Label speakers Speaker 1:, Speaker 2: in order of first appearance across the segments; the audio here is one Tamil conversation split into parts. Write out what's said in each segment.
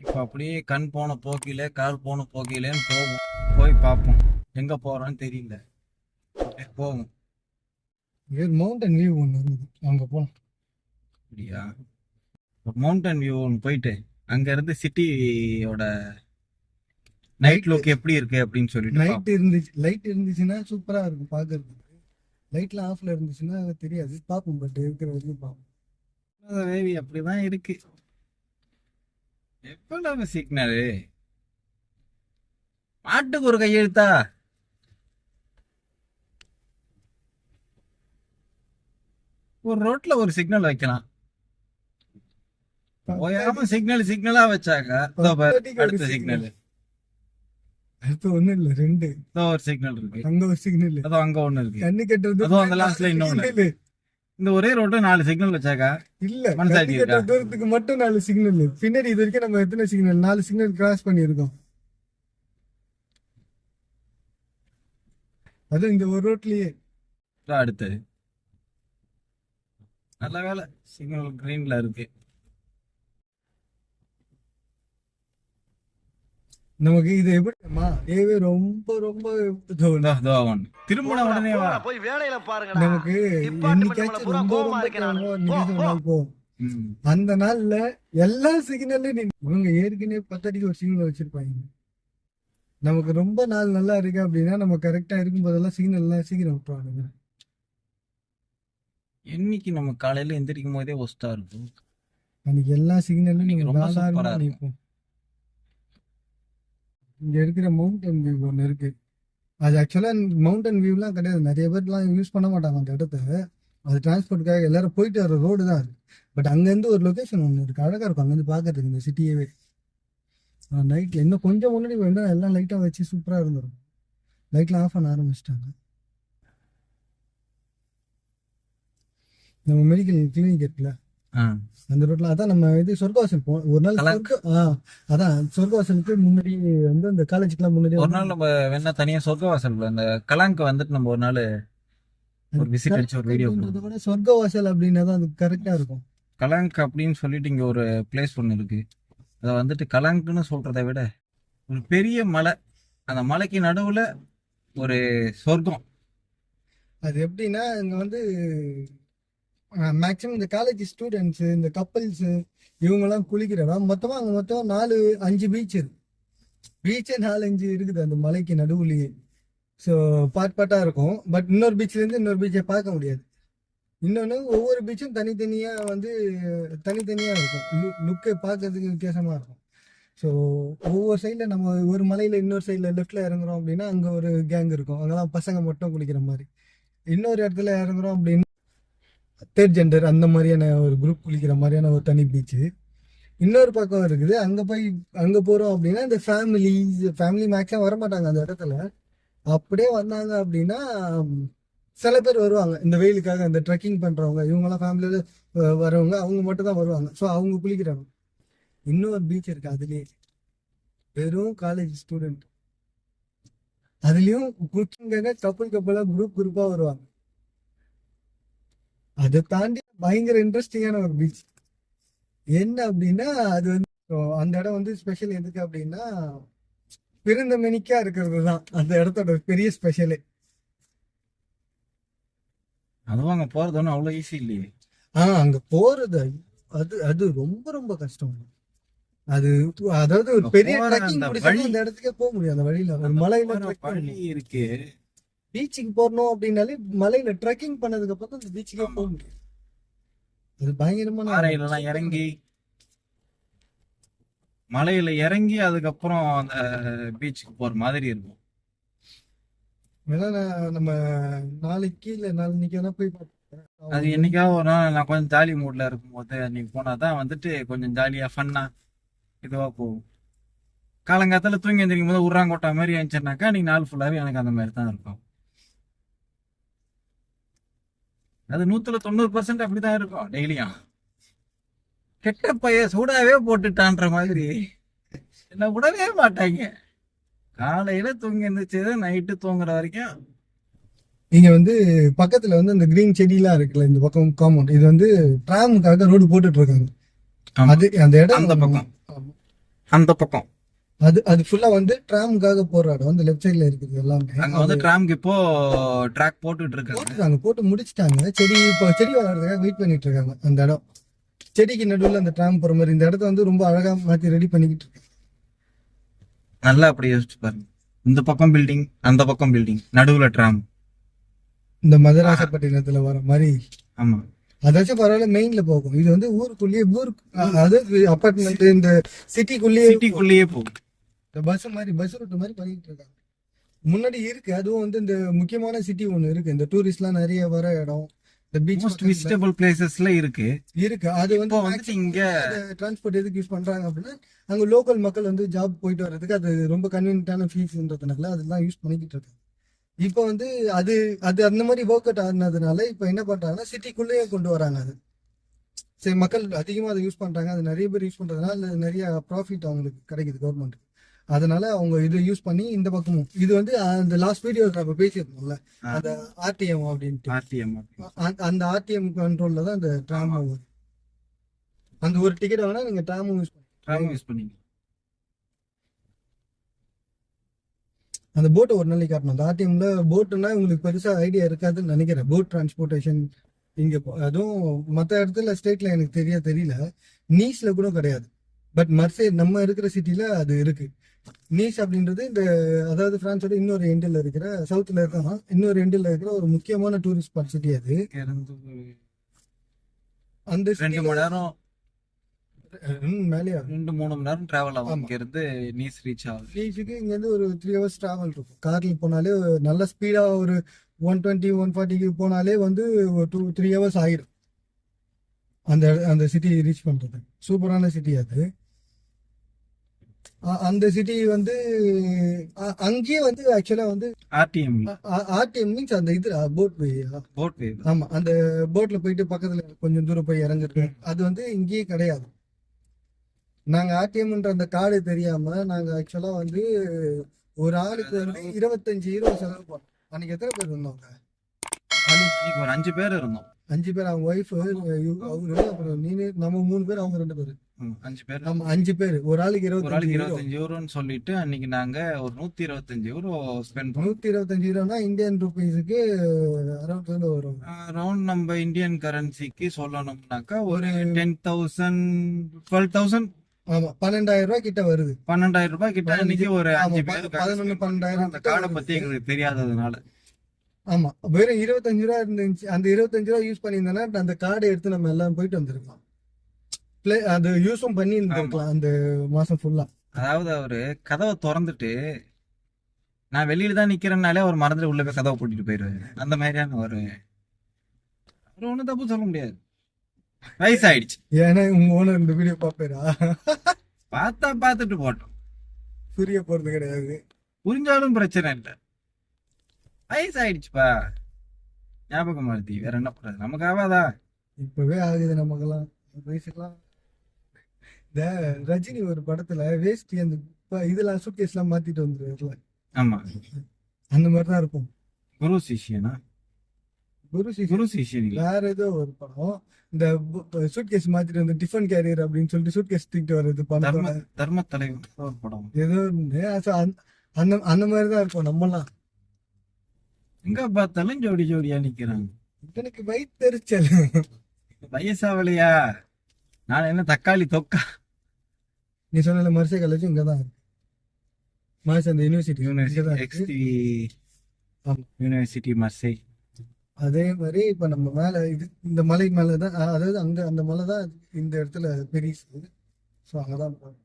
Speaker 1: இப்போ அப்படியே கண் போன போக்கில கால் போன போக்கிலேன்னு போவோம். போய் பார்ப்போம் எங்க போறோம்னு தெரியல. போவோம்.
Speaker 2: மவுண்டன் வியூ ஒன்று இருக்குது, அங்கே போகலாம்.
Speaker 1: அப்படியா? மவுண்டன் வியூ ஒன்று போயிட்டு அங்க இருந்து சிட்டியோட நைட் லுக் எப்படி இருக்கு அப்படின்னு சொல்லிட்டு
Speaker 2: லைட் இருந்துச்சுன்னா சூப்பராக இருக்கும் பார்க்கறதுக்கு. லைட்லாம் ஆஃப்ல இருந்துச்சுன்னா தெரியாது, பார்ப்போம். பட் இருக்கிற வரைக்கும் பார்ப்போம்.
Speaker 1: வேவி அப்படிதான் இருக்கு. எவ்வளவு சிக்னலு மாட்டுக்கு ஒரு கையெழுத்தா? ஒரு ரோட்ல ஒரு சிக்னல் வைக்கலாம். ஓயாம சிக்னலா வச்சாக்கா அடுத்த சிக்னல்.
Speaker 2: அடுத்து ஒண்ணு இல்ல, ரெண்டு.
Speaker 1: ஒரு சிக்னல் இருக்கு,
Speaker 2: அங்க ஒரு சிக்னல்,
Speaker 1: அதோ அங்க ஒண்ணு இருக்கு,
Speaker 2: கண்ணு கட்டுறது
Speaker 1: அதோ அந்த லாஸ்ட்ல இன்னொன்னு. இந்த ஒரே ரோட்ல 4 சிக்னல் வச்சாக்கா
Speaker 2: இல்ல.
Speaker 1: மனசாட்சி இருக்கா?
Speaker 2: தூரத்துக்கு மட்டும் 4 சிக்னல். பின்னாடி இது வரைக்கும் நம்ம எத்தனை சிக்னல்? 4 சிக்னல் கிராஸ் பண்ணியிருக்கோம். அது இந்த ஒரு ரோட்லயே.
Speaker 1: அடுத்தது நல்ல வேலை சிக்னல் கிரீன்ல இருக்கு.
Speaker 2: நமக்கு இது எப்படிமா ஏவே ரொம்ப ரொம்ப
Speaker 1: திரும்பின உடனே
Speaker 3: போய் வேலையில பாருங்க.
Speaker 2: நமக்கு என்னைக்காச்சும் ரொம்ப ரொம்ப போகும். அந்த நாள்ல எல்லா சிக்னல்லையும் இவங்க ஏற்கனவே 10 அடிக்கு ஒரு சிக்னல் வச்சிருப்பாங்க. நமக்கு ரொம்ப நாள் நல்லா இருக்கு அப்படின்னா நம்ம கரெக்டா இருக்கும் போதெல்லாம் சிக்னல் எல்லாம் சீக்கிரம் விட்டுருவாங்க.
Speaker 1: என்னைக்கு நம்ம காலையில எந்திரிக்கும் போதே ஒஸ்டா இருக்கும்.
Speaker 2: அன்னைக்கு எல்லா சிக்னலும் நீங்க
Speaker 1: ரொம்ப
Speaker 2: நாளாக
Speaker 1: சூப்பரா
Speaker 2: நிற்போம். இங்க இருக்கிற மவுண்டன் வியூ ஒன்று இருக்கு. அது ஆக்சுவலா மவுண்டன் வியூலாம் கிடையாது, நிறைய பேர்லாம் யூஸ் பண்ண மாட்டாங்க அந்த இடத்த. அது டிரான்ஸ்போர்ட்டுக்காக எல்லாரும் போயிட்டு வர ரோடு தான் அது. பட் அங்கேருந்து ஒரு லொக்கேஷன் ஒன்று இருக்கு, அழகா இருக்கும் அங்கேருந்து பார்க்கறதுக்கு இந்த சிட்டியவே. நைட் இன்னும் கொஞ்சம் முன்னாடி வேண்டாம், எல்லாம் லைட்டாக வச்சு சூப்பராக இருந்துடும். லைட்லாம் ஆஃப் பண்ண ஆரம்பிச்சிட்டாங்க. நம்ம மெடிக்கல் கிளினிக் இருக்குல்ல அந்த ரோட்ல, அதான் நம்ம இது சொர்க்கவாசல் ஒரு நாள். அதான் சொர்க்கவாசலுக்கு முன்னாடி வந்து அந்த காலேஜுக்குலாம் முன்னாடி
Speaker 1: ஒரு நாள் நம்ம வேணா தனியா சொர்க்கவாசல் அந்த கலாங்க வந்துட்டு நம்ம ஒரு நாள் ஒரு விசிட் அடிச்சு ஒரு வீடியோ
Speaker 2: கூட சொர்க்கவாசல் அப்படின்னா தான் அது கரெக்டா இருக்கும்.
Speaker 1: கலாங்க் அப்படின்னு சொல்லிட்டு இங்க ஒரு பிளேஸ் ஒன்று இருக்கு. அதை வந்துட்டு கலாங்க்னு சொல்றதை விட ஒரு பெரிய மலை, அந்த மலைக்கு நடுவுல ஒரு சொர்க்கம். அது
Speaker 2: எப்படின்னா இங்க வந்து மேக்சிமம் இந்த காலேஜ் ஸ்டூடெண்ட்ஸு, இந்த கப்பல்ஸு, இவங்கெல்லாம் குளிக்கிற இடம். மொத்தமாக அங்கே மொத்தம் 4-5 பீச் இருக்கு. பீச்சே 4-5 இருக்குது அந்த மலைக்கு நடுவுலையே. ஸோ பார்ட்டாக இருக்கும். பட் இன்னொரு பீச்லேருந்து இன்னொரு பீச்சை பார்க்க முடியாது. இன்னொன்று ஒவ்வொரு பீச்சும் தனித்தனியாக இருக்கும். லுக்கை பார்க்கறதுக்கு வித்தியாசமாக இருக்கும். ஸோ ஒவ்வொரு சைடில் நம்ம ஒரு மலையில் இன்னொரு சைடில் லெஃப்டில் இறங்குறோம் அப்படின்னா அங்கே ஒரு கேங் இருக்கும், அங்கெல்லாம் பசங்க மட்டும் குளிக்கிற மாதிரி. இன்னொரு இடத்துல இறங்குறோம் அப்படின்னா தேர்ட் ஜெண்டர் அந்த மாதிரியான ஒரு குரூப் குளிக்கிற மாதிரியான ஒரு தனி பீச்சு. இன்னொரு பக்கம் இருக்குது, அங்கே போகிறோம் அப்படின்னா இந்த ஃபேமிலி மேக்ஸிமம் வரமாட்டாங்க அந்த இடத்துல. அப்படியே வந்தாங்க அப்படின்னா சில பேர் வருவாங்க இந்த வெயிலுக்காக, இந்த ட்ரெக்கிங் பண்ணுறவங்க, இவங்கெல்லாம் ஃபேமிலியில் வரவங்க, அவங்க மட்டும் தான் வருவாங்க. ஸோ அவங்க குளிக்கிறாங்க. இன்னொரு பீச் இருக்குது, அதுலேயே வெறும் காலேஜ் ஸ்டூடெண்ட். அதுலேயும் குளிச்சுங்க கப்பலாக குரூப்பாக வருவாங்க. அதை தாண்டி பயங்கர இன்ட்ரெஸ்டிங்கான ஒரு பீச் என்ன அப்படின்னா, அது வந்து அந்த இடம் வந்து ஸ்பெஷல் எதுக்கு அப்படின்னா பிறந்த மெனிக்கா இருக்கிறது தான் அந்த இடத்தோட பெரிய ஸ்பெஷலே.
Speaker 1: அதுவும் அங்க போறது ஒன்றும் அவ்வளோ ஈஸி இல்லையே.
Speaker 2: அங்க போறது அது ரொம்ப ரொம்ப கஷ்டம். அதாவது ஒரு பெரிய ட்ரெக்கிங் அந்த இடத்துக்கே போக முடியும். அந்த வழியில ஒரு மலையில
Speaker 1: வழி இருக்கு.
Speaker 2: பீச்சுக்கு போறணும் அப்படின்னாலே மலையில ட்ரெக்கிங் பண்ணதுக்கு அப்புறம் தான் அந்த பீச்சுக்கே போக முடியும். அது பயங்கரமான
Speaker 1: இறங்கி மலையில இறங்கி அதுக்கப்புறம் அந்த பீச்சுக்கு போற மாதிரி இருக்கும்.
Speaker 2: நம்ம நாளைக்கு இல்ல நாளைக்கு போய் பார்த்தேன்.
Speaker 1: அது என்னைக்காவது ஒரு நாள் நான் கொஞ்சம் ஜாலி மூட்ல இருக்கும் போது அன்னைக்கு போனாதான் வந்துட்டு கொஞ்சம் ஜாலியா ஃபன்னா இதுவா போகும். காலங்காத்தால தூங்கி எந்திரிக்கும் போது உர்றாங்கோட்டா மாதிரி இருந்துச்சுனாக்கா நீங்க நாள் ஃபுல்லாவே எனக்கு அந்த மாதிரி தான் இருக்கும். அது 190% அப்படிதான் இருக்கும். டெய்லியும் கெட்ட பைய சூடாவே போட்டுட்டான்ற மாதிரி என்ன விடவே மாட்டாங்க. காலையில தூங்கி இருந்துச்சு நைட்டு தூங்குற வரைக்கும்.
Speaker 2: இங்க வந்து பக்கத்துல வந்து இந்த கிரீன் செடியெல்லாம் இருக்குல்ல, இந்த பக்கம் காம்பவுண்ட், இது வந்து டிராமுக்காக ரோடு போட்டுட்டு இருக்காங்க. அது அந்த இடம்
Speaker 1: அந்த பக்கம் அந்த பக்கம்
Speaker 2: அது அது ஃபுல்லா வந்து ட்ராமுக்காக போற இடம், அந்த லெஃப்ட் சைடுல இருக்குது எல்லாமே.
Speaker 1: அங்க வந்து டிராம்க்கு இப்போ ட்ராக் போட்டுட்டு இருக்காங்க.
Speaker 2: போட்டுருக்காங்க, போட்டு முடிச்சிட்டாங்க. இப்போ செடி வளர்றதுக்காக வெயிட் பண்ணிட்டு இருக்காங்க. அந்த இடம் செடிக்கு நடுவில் அந்த ட்ராம் போற மாதிரி இந்த இடத்த வந்து ரொம்ப அழகா மாத்தி ரெடி பண்ணிக்கிட்டு இருக்காங்க.
Speaker 1: நல்லா அப்படி யோசிச்சு பாருங்க. இந்த பக்கம் பில்டிங், அந்த பக்கம் பில்டிங், நடுவுல டிராம்.
Speaker 2: இந்த மதராசப்பட்டினத்துல வர மாதிரி.
Speaker 1: ஆமா,
Speaker 2: அதாச்சும் பரவாயில்ல, மெயின்ல போகும். இது வந்து ஊருக்குள்ளேயே அதாவது அபார்ட்மெண்ட் இந்த சிட்டிக்குள்ளேயே
Speaker 1: சிட்டிக்குள்ளேயே போகும்.
Speaker 2: இந்த பஸ் மாதிரி, பஸ் ரூட் மாதிரி பண்ணிட்டு இருக்காங்க. முன்னாடி இருக்கு, அதுவும் வந்து இந்த முக்கியமான சிட்டி ஒண்ணு இருக்கு, இந்த டூரிஸ்ட்லாம் நிறைய வர இடம், இந்த பீச்
Speaker 1: மோஸ்ட் விசிட்டபிள் பிளேசஸ்ல இருக்கு.
Speaker 2: அது வந்து
Speaker 1: இப்போ வந்து இங்க
Speaker 2: டிரான்ஸ்போர்ட் எதுக்கு யூஸ் பண்றாங்க அப்படின்னா, அங்க லோக்கல் மக்கள் வந்து ஜாப் போயிட்டு வர்றதுக்கு அது ரொம்ப கன்வீனியன்டான ஃபீஸ்ன்றதுனால அதெல்லாம் யூஸ் பண்ணிக்கிட்டு இருக்காங்க. இப்போ வந்து அது அது அந்த மாதிரி ஒர்க் அவுட் ஆனதுனால இப்போ என்ன பண்றாங்கன்னா சிட்டிக்குள்ளேயே கொண்டு வராங்க. அது சரி, மக்கள் அதிகமாக அதை யூஸ் பண்றாங்க, அது நிறைய பேர் யூஸ் பண்றதுனால நிறைய ப்ராஃபிட் அவங்களுக்கு கிடைக்குது கவர்மெண்ட். அதனால அவங்க இதை யூஸ் பண்ணி இந்த பக்கமும் இது வந்து அந்த லாஸ்ட் வீடியோ நம்ம பேசியிருந்தோம்ல, அந்த ஆர்டிஎம் அப்படின்ட்டு,
Speaker 1: ஆர்டிஎம்
Speaker 2: அந்த ஆர்டிஎம் கண்ட்ரோல்ல தான் இந்த ட்ராம் வரும். அந்த ஒரு டிக்கெட் வாங்கினா நீங்க ட்ராமும் யூஸ்
Speaker 1: பண்ணீங்க.
Speaker 2: அந்த போட்டை ஒரு நாளைக்கு காட்டணும். அந்த ஆர்டிஎம்ல போட்டுனா உங்களுக்கு பெருசா ஐடியா இருக்காதுன்னு நினைக்கிறேன். போட் டிரான்ஸ்போர்ட்டேஷன் இங்க அதுவும் மற்ற இடத்துல ஸ்டேட்ல எனக்கு தெரியல. நீஸ்ல கூட கிடையாது, பட் மர்சே நம்ம இருக்கிற சிட்டில அது இருக்கு. நீஸ் அப்படின்றது இந்த அதாவது பிரான்ஸோட இன்னொரு எண்டில் இருக்கிற சவுத்துல இருக்காங்க, இன்னொரு எண்டில் இருக்கிற ஒரு முக்கியமான டூரிஸ்ட் ஸ்பாட் சிட்டி. அது அந்த
Speaker 1: 2 மணி நேரம்
Speaker 2: மேலே
Speaker 1: 2-3 மணி நேரம் டிராவல் ஆகும் இங்க இருந்து நீஸ் ரீச் ஆகும்.
Speaker 2: நீஸுக்கு இங்க இருந்து ஒரு 3 hours டிராவல் இருக்கும். கார்ல போனாலே நல்ல ஸ்பீடா ஒரு 120 140 போனாலே வந்து 2-3 hours ஆயிடும் அந்த அந்த சிட்டி ரீச் பண்றது. சூப்பரான சிட்டி அது. அந்த சிட்டி வந்து அங்கேயே வந்து ஆக்சுவலா வந்து ஆர்டிஎம் மீன்ஸ் அந்த இது போட் வே. ஆமா, அந்த போட்ல போயிட்டு பக்கத்துல கொஞ்சம் தூரம் போய் இறங்குறது அது வந்து இங்கேயே கிடையாது. நாங்க ஆர்டிஎம்ன்ற அந்த கார்டு தெரியாம நாங்க ஆக்சுவலா வந்து ஒரு ஆளுக்கு வந்து 25 யூரோ செலவு பண்ணோம். அன்னைக்கு எத்தனை பேர் இருந்தோங்க?
Speaker 1: அன்னைக்கு ஒரு 5 பேர் இருந்தோம்.
Speaker 2: 5 பேர், அவங்க ஒய்ஃப், அவரு, அப்புறம் நீனு, நம்ம 3 பேர், அவங்க 2 பேர்,
Speaker 1: 5 பேர்.
Speaker 2: நம்ம 5 பேர். ஒரு ஆளுக்கு 25
Speaker 1: யூரோன்னு சொல்லிட்டு அன்னைக்கு நாங்க ஒரு 125 யூரோ ஸ்பெண்ட் பண்ணோம்.
Speaker 2: 125 யூரோனா இந்தியன் ருபீஸுக்கு அரௌண்ட் வரும்.
Speaker 1: அரௌண்ட் நம்ம இந்தியன் கரன்சிக்கு சொல்லணும்னாக்கா ஒரு 10,000 12,000.
Speaker 2: ஆமா, 12,000 ரூபாய் கிட்ட வருது.
Speaker 1: 12,000 ரூபாய் கிட்ட அன்னைக்கு ஒரு 5 பேர்.
Speaker 2: 11-12,000
Speaker 1: அந்த கார்டை பத்தி எங்களுக்கு தெரியாததுனால.
Speaker 2: ஆமா, வெறும் 25 ரூபா இருந்துச்சு. அந்த 25 ரூபா யூஸ் பண்ணியிருந்தோம்னா அந்த கார்டை எடுத்து நம்ம எல்லாம் போயிட்டு வந்திருக்கலாம். அது யூஸும் பண்ணி இருந்திருக்கலாம் அந்த மாசம் ஃபுல்லா.
Speaker 1: அதாவது அவரு கதவை திறந்துட்டு நான் வெளியில தான் நிக்கிறேன்னாலே ஒரு மறந்துட்டு உள்ள போய் கதவை பூட்டிட்டு போயிடுவாரு. அந்த மாதிரியான ஒரு ஒன்னும் தப்பு சொல்ல முடியாது. வயசாயிடுச்சு.
Speaker 2: ஏன்னா உங்க ஓனர் இந்த வீடியோ பாப்பேரா?
Speaker 1: பார்த்துட்டு போட்டோம்,
Speaker 2: புரிய போறது கிடையாது.
Speaker 1: புரிஞ்சாலும் பிரச்சனை இல்லை. வயசாயிடுச்சுப்பா, ஞாபகம் மாறுதி, வேற என்ன பண்றது, நமக்கு ஆவாதா?
Speaker 2: இப்பவே ஆகுது நமக்கெல்லாம் வயசுக்கெல்லாம். இந்த ரஜினி ஒரு படத்துல வேஷ்டி அந்த இதெல்லாம் சூட்கேஸ் எல்லாம் மாத்திட்டு வந்துருவாருல.
Speaker 1: ஆமா,
Speaker 2: அந்த மாதிரிதான் இருக்கும்.
Speaker 1: குரு சிஷியனா? குரு சிஷியன்
Speaker 2: வேற ஏதோ ஒரு படம். இந்த சூட்கேஸ் மாத்திட்டு வந்து டிஃபன் கேரியர் அப்படின்னு சொல்லிட்டு சூட்கேஸ் தூக்கிட்டு வர்றது படம்.
Speaker 1: தர்ம தலைவர் படம்
Speaker 2: ஏதோ அந்த அந்த மாதிரிதான் இருக்கும். நம்மலாம்
Speaker 1: எங்க பார்த்தாலும் ஜோடி ஜோடியா நிக்கிறாங்க.
Speaker 2: எனக்கு வயிற்றுச்சல்.
Speaker 1: வயசாவலையா? நான் என்ன தக்காளி தொக்கா?
Speaker 2: நீ சொன்ன மர்சே காலேஜ் இங்கதான் இருக்கு. மார்ஸ் அந்த
Speaker 1: யூனிவர்சிட்டி மர்சே.
Speaker 2: அதே மாதிரி இப்ப நம்ம மேல இது இந்த மலை மேலதான், அதாவது அங்க அந்த மலை தான் இந்த இடத்துல பெரிசு. ஸோ அங்கதான் போகணும்.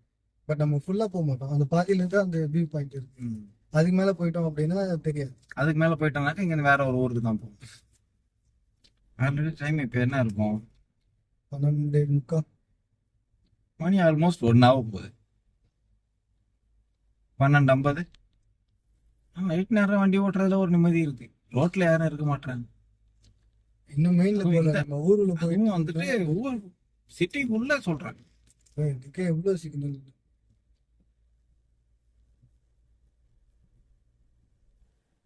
Speaker 2: பட் நம்ம ஃபுல்லா போக மாட்டோம். அந்த பாதியில இருந்து அந்த வியூ பாயிண்ட் இருக்கு. அதுக்கு மேல போயிட்டோம் அப்படின்னா தெரியாது.
Speaker 1: அதுக்கு மேல போயிட்டோம்னாக்கா இங்க வேற ஒரு ஊருக்கு தான் போகும். ஆல்ரெடி டைம் இப்ப என்ன இருக்கும்?
Speaker 2: 12:45
Speaker 1: மணி. ஆல்மோஸ்ட் 1 hour போகுது. 12:50. நைட் நேரம் வண்டி ஓட்டுறதுல ஒரு நிம்மதி இருக்கு. ரோட்ல யாரும் இருக்க மாட்டாங்க.
Speaker 2: இன்னும் மெயின்ல போல நம்ம ஊருல போய்
Speaker 1: வந்துட்டு ஊர் சிட்டிக்குள்ள சொல்றாங்க.
Speaker 2: எவ்வளவு சிக்னல்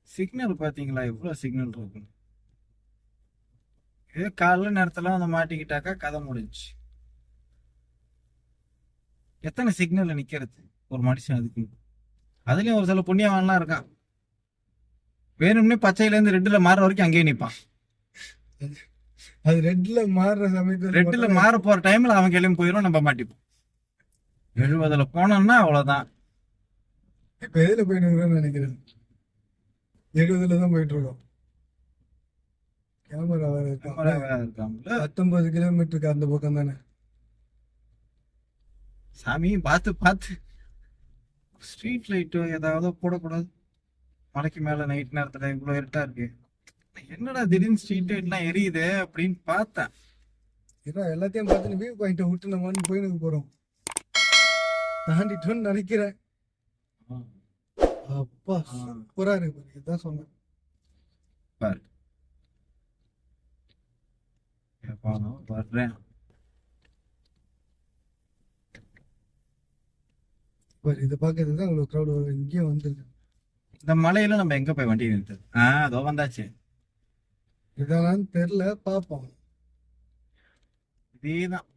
Speaker 1: சிக்னல் பாத்தீங்களா? எவ்வளவு சிக்னல் இருக்கு. இதே காலைல நேரத்துல வந்து மாட்டிக்கிட்டாக்கா கதை முடிஞ்சு. எத்தனை சிக்னல்ல நிக்கிறது ஒரு மனுஷன் அதுக்கு. அதுலயும் ஒரு சில புண்ணியவான்லாம் இருக்கான், வேணும்னே பச்சையில இருந்து ரெட்டுல மாற வரைக்கும் அங்கேயே நிப்பான்.
Speaker 2: அது ரெட்ல மாறுற சமயத்துல
Speaker 1: ரெட்டுல மாற போற டைம்ல அவன் கிளம்பி போயிடும், நம்ம மாட்டிப்போம். 70ல போனோம்னா அவ்வளவுதான்.
Speaker 2: இப்ப எதுல போயிட்டு இருக்கிறோம்னு நினைக்கிறேன். 70ல தான் போயிட்டு இருக்கோம். கேமரா வேற இருக்கா?
Speaker 1: இருக்காங்களா
Speaker 2: 19 கிலோமீட்டருக்கு அந்த பக்கம் தானே.
Speaker 1: சாமி பார்த்து பார்த்து. ஸ்ட்ரீட் லைட்டு ஏதாவது போடக்கூடாது மலைக்கு மேல நைட் நேரத்துல, இவ்வளவு இருட்டா இருக்கு. என்னடா திடீர்னு ஸ்ட்ரீட் லைட்லாம் எரியுது அப்படின்னு பார்த்தேன்.
Speaker 2: ஏன்னா எல்லாத்தையும் பார்த்து வியூ பாயிண்ட்டை விட்டு நம்ம போயிட்டு போறோம். தாண்டிட்டோம்னு நினைக்கிறேன். அப்பா சூப்பரா இருக்கு பாரு. இதுதான் சொன்னேன்.
Speaker 1: பாரு எப்பா நான் வர்றேன்.
Speaker 2: பாரு இதை பார்க்கறது தான் இவ்வளவு க்ரௌட் வரும். இங்கேயும் வந்துருக்கு.
Speaker 1: இந்த மலையில நம்ம எங்க போய் வண்டி நிறுத்தது? அதோ வந்தாச்சு.
Speaker 2: இதெல்லாம் தெரியல, பார்ப்போம்.
Speaker 1: இதேதான்